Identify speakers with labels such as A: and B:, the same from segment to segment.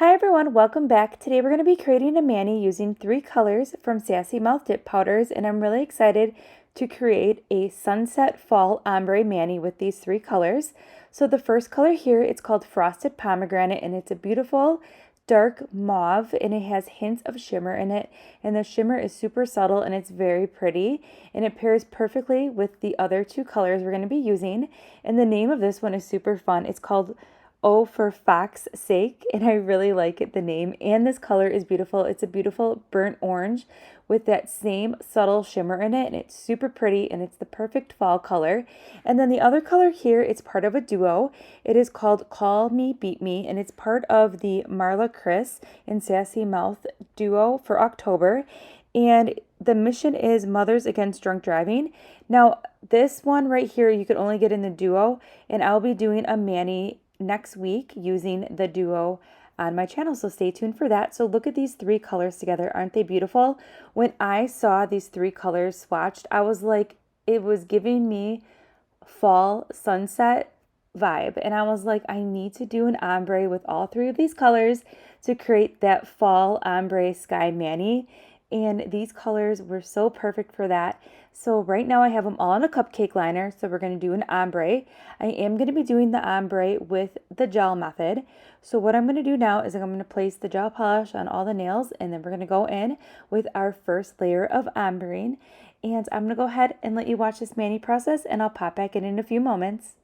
A: Hi everyone, welcome back. Today we're going to be creating a mani using 3 colors from Sassy Mouth Dip Powders, and I'm really excited to create a sunset fall ombre mani with these 3 colors. So the first color here, it's called Frosted Pomegranate, and it's a beautiful dark mauve, and it has hints of shimmer in it, and the shimmer is super subtle and it's very pretty, and it pairs perfectly with the other 2 colors we're going to be using. And the name of this one is super fun. It's called Oh for Fox's Sake, and I really like it, the name, and this color is beautiful. It's a beautiful burnt orange with that same subtle shimmer in it, and it's super pretty, and it's the perfect fall color. And then the other color here, it's part of a duo. It is called Call Me Beat Me, and it's part of the Marla Chris and Sassy Mouth duo for October, and the mission is Mothers Against Drunk Driving. Now this one right here you could only get in the duo, and I'll be doing a mani next week using the duo on my channel, so stay tuned for that. So look at these 3 colors together. Aren't they beautiful? When I saw these 3 colors swatched, I was like, it was giving me fall sunset vibe, and I was like, I need to do an ombre with all 3 of these colors to create that fall ombre sky mani, and these colors were so perfect for that. So right now I have them all in a cupcake liner, so we're going to do an ombre. I am going to be doing the ombre with the gel method. So what I'm going to do now is I'm going to place the gel polish on all the nails, and then we're going to go in with our first layer of ombreing. And I'm going to go ahead and let you watch this mani process, and I'll pop back in a few moments.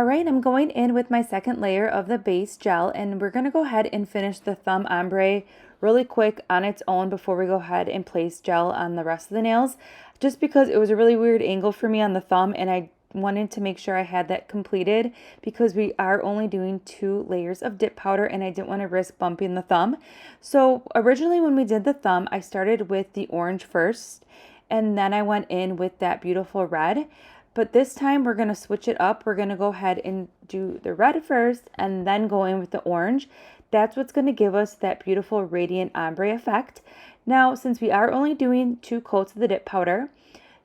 A: All right, I'm going in with my second layer of the base gel, and we're going to go ahead and finish the thumb ombre really quick on its own before we go ahead and place gel on the rest of the nails, just because it was a really weird angle for me on the thumb, and I wanted to make sure I had that completed because we are only doing 2 layers of dip powder and I didn't want to risk bumping the thumb. So originally when we did the thumb, I started with the orange first and then I went in with that beautiful red. But this time we're going to switch it up. We're going to go ahead and do the red first and then go in with the orange. That's what's going to give us that beautiful radiant ombre effect. Now, since we are only doing 2 coats of the dip powder,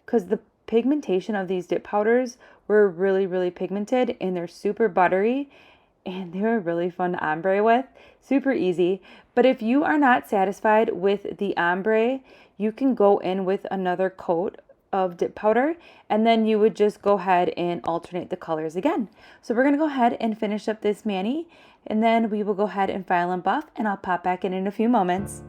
A: because the pigmentation of these dip powders were really pigmented and they're super buttery and they're really fun to ombre with, super easy. But if you are not satisfied with the ombre, you can go in with another coat of dip powder and then you would just go ahead and alternate the colors again. So we're going to go ahead and finish up this mani and then we will go ahead and file and buff and I'll pop back in a few moments.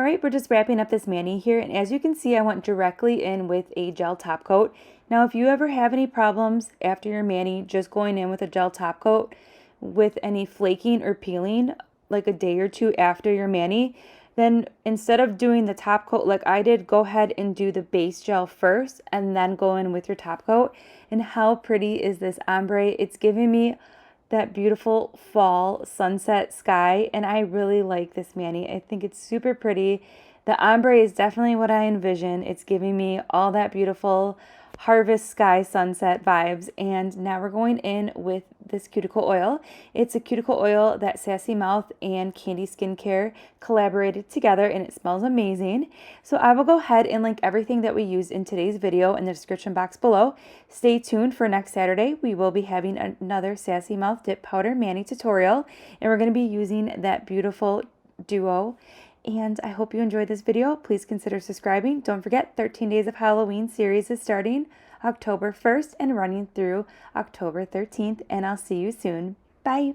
A: right, we're just wrapping up this mani here, and as you can see, I went directly in with a gel top coat. Now, if you ever have any problems after your mani just going in with a gel top coat with any flaking or peeling, like a day or two after your mani, then instead of doing the top coat like I did, go ahead and do the base gel first and then go in with your top coat. And how pretty is this ombre? It's giving me that beautiful fall sunset sky, and I really like this mani. I think it's super pretty. The ombre is definitely what I envision. It's giving me all that beautiful harvest sky sunset vibes. And now we're going in with this cuticle oil. It's a cuticle oil that Sassy Mouth and CANDI Skincare collaborated together, and it smells amazing. So I will go ahead and link everything that we used in today's video in the description box below. Stay tuned for next Saturday. We will be having another Sassy Mouth Dip Powder Mani tutorial, and we're going to be using that beautiful duo. And I hope you enjoyed this video. Please consider subscribing. Don't forget, 13 Days of Halloween series is starting October 1st and running through October 13th. And I'll see you soon. Bye.